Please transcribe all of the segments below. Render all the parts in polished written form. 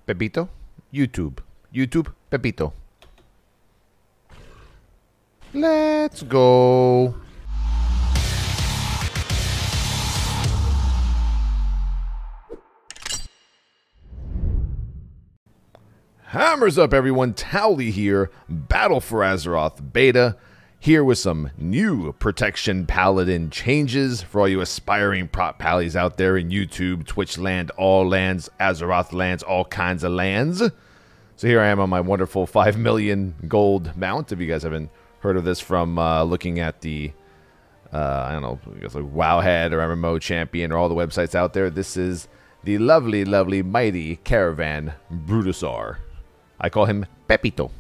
Pepito? YouTube. YouTube, Pepito. Let's go. Hammers up, everyone. Towelliee here. Battle for Azeroth Beta. Here with some new Protection Paladin changes for all you aspiring Prot Pallies out there in YouTube, Twitch land, all lands, Azeroth lands, all kinds of lands. So here I am on my wonderful 5 million gold mount. If you guys haven't heard of this from looking at the, I don't know, I guess like Wowhead or MMO Champion or all the websites out there, this is the lovely, lovely, mighty Caravan Brutusar. I call him Pepito.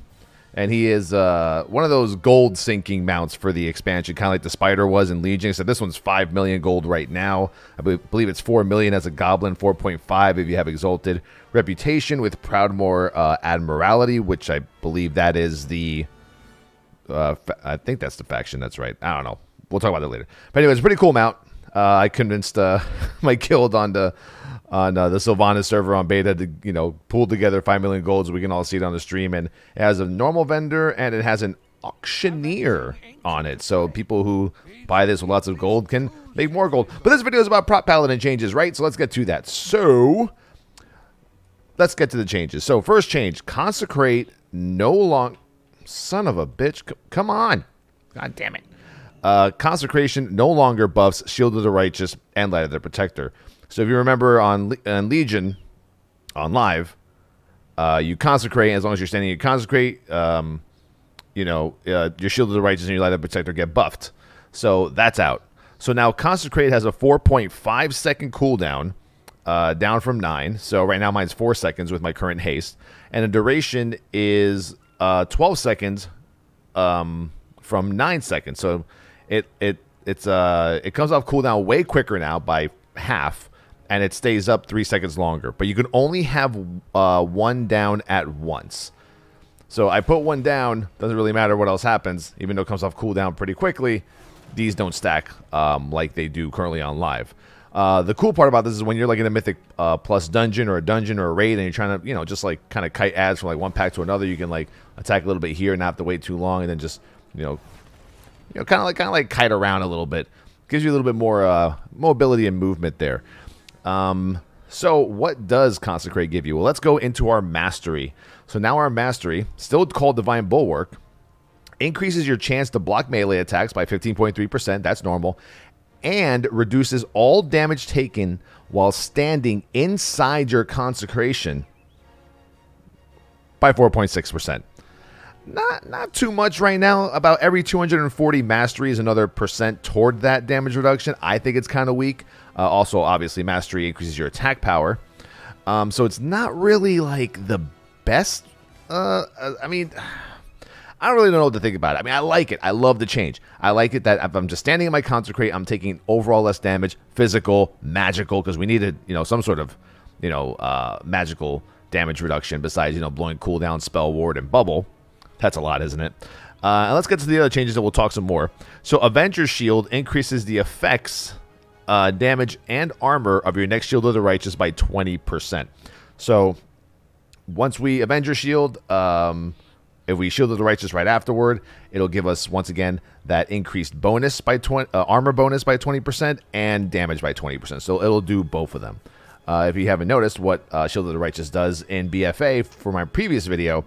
And he is one of those gold sinking mounts for the expansion, kind of like the Spider was in Legion. So this one's 5 million gold right now. I believe it's 4 million as a Goblin, 4.5 if you have Exalted Reputation with Proudmoore Admiralty, which I believe that is the... I think that's the faction, that's right. I don't know. We'll talk about that later. But anyway, it's a pretty cool mount. I convinced my guild on the Sylvanas server on beta to, you know, pool together 5 million gold so we can all see it on the stream. And it has a normal vendor and it has an auctioneer on it. So people who buy this with lots of gold can make more gold. But this video is about Prot Paladin changes, right? So let's get to that. So let's get to the changes. So first change, Consecrate no longer... Son of a bitch. Come on. God damn it. Consecration no longer buffs Shield of the Righteous and Light of the Protector. So if you remember on Legion, on live, you consecrate. As long as you're standing, you consecrate. You know, your Shield of the Righteous and your Light of the Protector get buffed. So that's out. So now consecrate has a 4.5 second cooldown, down from 9. So right now mine's 4 seconds with my current haste, and the duration is 12 seconds from 9 seconds. So it comes off cooldown way quicker now by half. And it stays up 3 seconds longer. But you can only have one down at once. So I put one down. Doesn't really matter what else happens. Even though it comes off cooldown pretty quickly, these don't stack like they do currently on live. The cool part about this is when you're like in a Mythic Plus dungeon or a raid and you're trying to, you know, just like kind of kite ads from like one pack to another, you can like attack a little bit here and not have to wait too long and then just, you know, kind of like kite around a little bit. Gives you a little bit more mobility and movement there. So what does Consecrate give you? Well, let's go into our Mastery. So now our Mastery, still called Divine Bulwark, increases your chance to block melee attacks by 15.3%. That's normal. And reduces all damage taken while standing inside your Consecration by 4.6%. Not too much right now. About every 240 Mastery is another percent toward that damage reduction. I think it's kind of weak. Also, obviously, Mastery increases your attack power. So it's not really like the best. I mean, I don't really know what to think about it. I mean, I like it. I love the change. I like it that if I'm just standing in my Consecrate, I'm taking overall less damage, physical, magical, because we needed, you know, some sort of, you know, magical damage reduction besides, you know, blowing cooldown, spell ward, and bubble. That's a lot, isn't it? And let's get to the other changes, and we'll talk some more. So Avenger's Shield increases the effects, damage, and armor of your next Shield of the Righteous by 20%. So once we Avenger Shield, if we Shield of the Righteous right afterward, it'll give us, once again, that increased bonus by armor bonus by 20% and damage by 20%. So it'll do both of them. If you haven't noticed what Shield of the Righteous does in BFA for my previous video,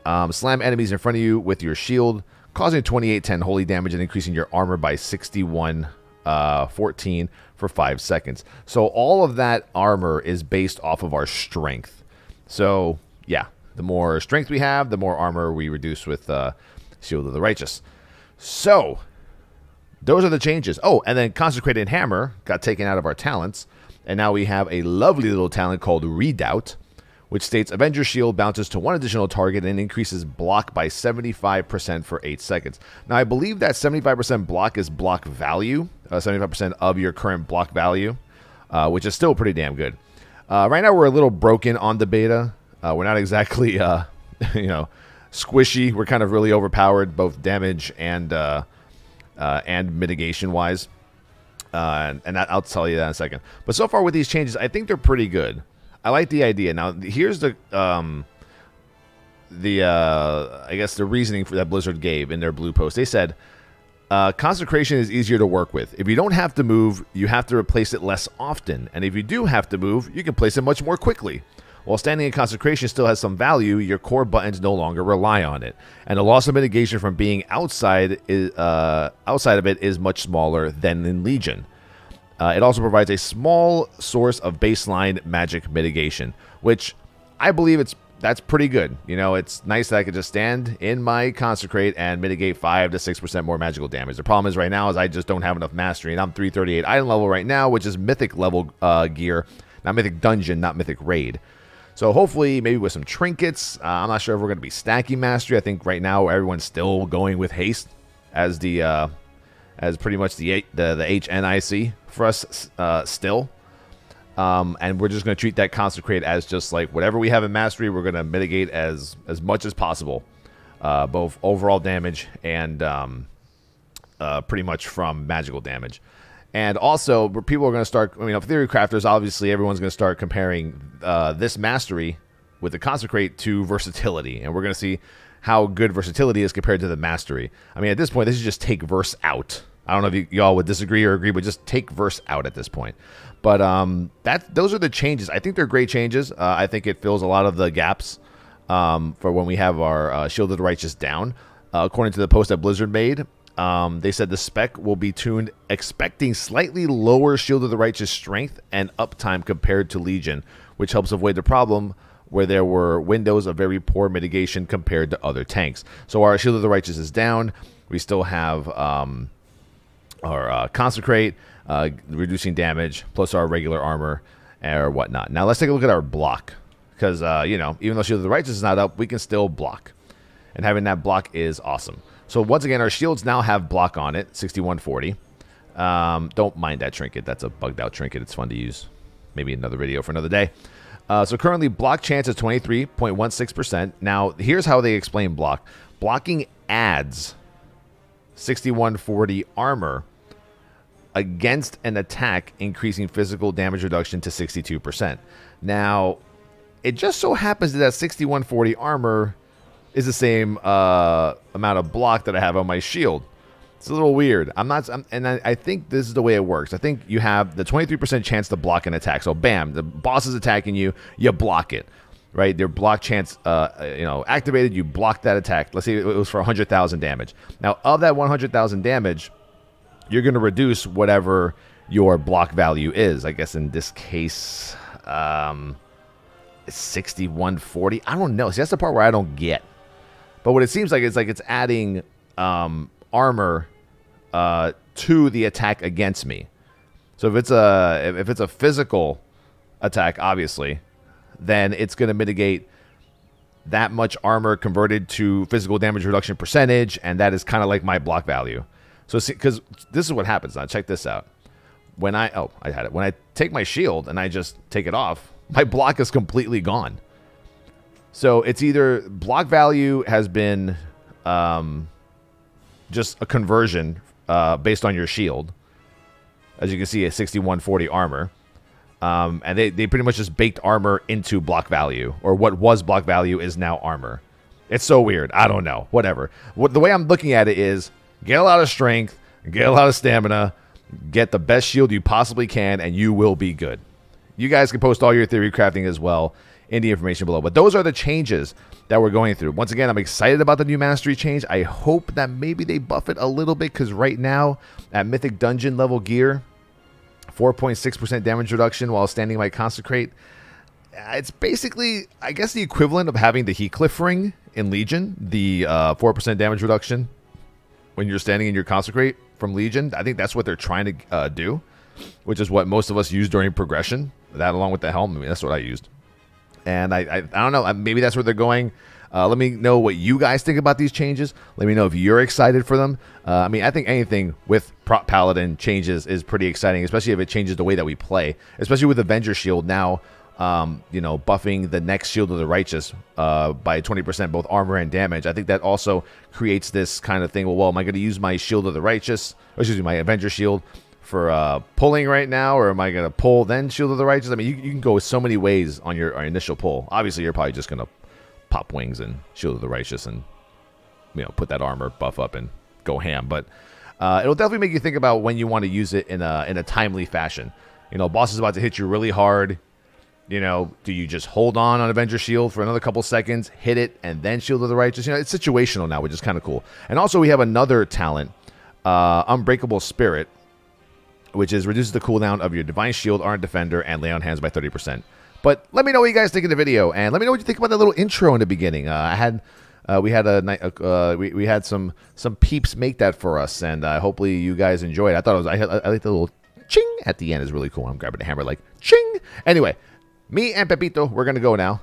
slam enemies in front of you with your shield, causing 2810 holy damage and increasing your armor by 6114 for 5 seconds. So all of that armor is based off of our strength. So yeah, the more strength we have, the more armor we reduce with Shield of the Righteous. So those are the changes. Oh, and then Consecrated Hammer got taken out of our talents, and now we have a lovely little talent called Redoubt, which states Avenger Shield bounces to one additional target and increases block by 75% for 8 seconds. Now, I believe that 75% block is block value, 75% of your current block value, which is still pretty damn good. Right now, we're a little broken on the beta. We're not exactly, you know, squishy. We're kind of really overpowered, both damage and mitigation-wise. And I'll tell you that in a second. But so far with these changes, I think they're pretty good. I like the idea. Now, here's the I guess the reasoning for that Blizzard gave in their blue post. They said consecration is easier to work with. If you don't have to move, you have to replace it less often, and if you do have to move, you can place it much more quickly. While standing in consecration still has some value, your core buttons no longer rely on it, and the loss of mitigation from being outside of it is much smaller than in Legion. It also provides a small source of baseline magic mitigation, which I believe that's pretty good. You know, it's nice that I could just stand in my Consecrate and mitigate 5 to 6% more magical damage. The problem is right now is I just don't have enough mastery, and I'm 338 item level right now, which is mythic level gear, not mythic dungeon, not mythic raid. So hopefully, maybe with some trinkets. I'm not sure if we're going to be stacking mastery. I think right now everyone's still going with haste as the as pretty much the HNIC for us still. And we're just going to treat that Consecrate as just like whatever we have in mastery, we're going to mitigate as much as possible, both overall damage and pretty much from magical damage. And also, people are going to start, I mean, Theory Crafters, obviously, everyone's going to start comparing this mastery with the Consecrate to versatility. And we're going to see how good versatility is compared to the mastery. I mean, at this point, this is just take verse out. I don't know if y'all would disagree or agree, but just take verse out at this point. But those are the changes. I think they're great changes. I think it fills a lot of the gaps for when we have our Shield of the Righteous down. According to the post that Blizzard made, they said the spec will be tuned expecting slightly lower Shield of the Righteous strength and uptime compared to Legion, which helps avoid the problem where there were windows of very poor mitigation compared to other tanks. So our Shield of the Righteous is down. We still have our Consecrate, reducing damage, plus our regular armor or whatnot. Now let's take a look at our block, because you know, even though Shield of the Righteous is not up, we can still block, and having that block is awesome. So once again, our shields now have block on it, 6140. Don't mind that trinket. That's a bugged out trinket. It's fun to use. Maybe another video for another day. So currently block chance is 23.16%. Now here's how they explain block. Blocking adds 6140 armor against an attack, increasing physical damage reduction to 62%. Now, it just so happens that 6140 armor is the same amount of block that I have on my shield. It's a little weird. I think this is the way it works. I think you have the 23% chance to block an attack. So bam, the boss is attacking you, you block it, right? Their block chance, you know, activated. You block that attack. Let's say it was for 100,000 damage. Now, of that 100,000 damage, you're going to reduce whatever your block value is. I guess in this case, 6140. I don't know. See, that's the part where I don't get. But what it seems like it's adding armor to the attack against me. So if it's a physical attack, obviously, then it's going to mitigate that much armor converted to physical damage reduction percentage, and that is kind of like my block value. So because this is what happens. Now check this out. When I had it. When I take my shield and I just take it off, my block is completely gone. So it's either block value has been just a conversion based on your shield. As you can see, a 6140 armor. And they pretty much just baked armor into block value. Or what was block value is now armor. It's so weird. I don't know. Whatever. The way I'm looking at it is get a lot of strength, get a lot of stamina, get the best shield you possibly can, and you will be good. You guys can post all your theory crafting as well in the information below. But those are the changes that we're going through. Once again, I'm excited about the new mastery change. I hope that maybe they buff it a little bit, because right now, at Mythic Dungeon level gear, 4.6% damage reduction while standing my Consecrate. It's basically, I guess, the equivalent of having the Heathcliff ring in Legion, the 4% damage reduction when you're standing in your Consecrate from Legion. I think that's what they're trying to do, which is what most of us use during progression. That along with the helm, I mean, that's what I used. And I don't know, maybe that's where they're going. Let me know what you guys think about these changes. Let me know if you're excited for them. I mean, I think anything with Prot Paladin changes is pretty exciting, especially if it changes the way that we play. Especially with Avenger Shield now, you know, buffing the next Shield of the Righteous by 20% both armor and damage. I think that also creates this kind of thing. Well, am I going to use my Shield of the Righteous, or excuse me, my Avenger Shield pulling right now, or am I going to pull then Shield of the Righteous? I mean, you can go so many ways on your initial pull. Obviously, you're probably just going to pop wings and Shield of the Righteous and, you know, put that armor buff up and go ham. But it'll definitely make you think about when you want to use it in a timely fashion. You know, boss is about to hit you really hard. You know, do you just hold on Avenger Shield for another couple seconds, hit it, and then Shield of the Righteous? You know, it's situational now, which is kind of cool. And also, we have another talent, Unbreakable Spirit, which is reduces the cooldown of your Divine Shield, Armed Defender, and Lay on Hands by 30%. But let me know what you guys think of the video, and let me know what you think about that little intro in the beginning. We had some peeps make that for us, and hopefully you guys enjoyed it. I thought I like the little ching at the end is really cool. I'm grabbing the hammer like ching. Anyway, me and Pepito, we're gonna go now.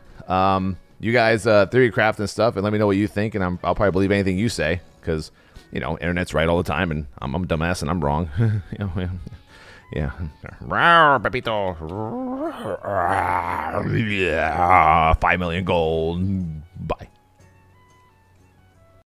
You guys theory craft and stuff, and let me know what you think, and I'll probably believe anything you say, because you know internet's right all the time, and I'm a dumbass and I'm wrong. You know, yeah. Pepito. 5 million gold.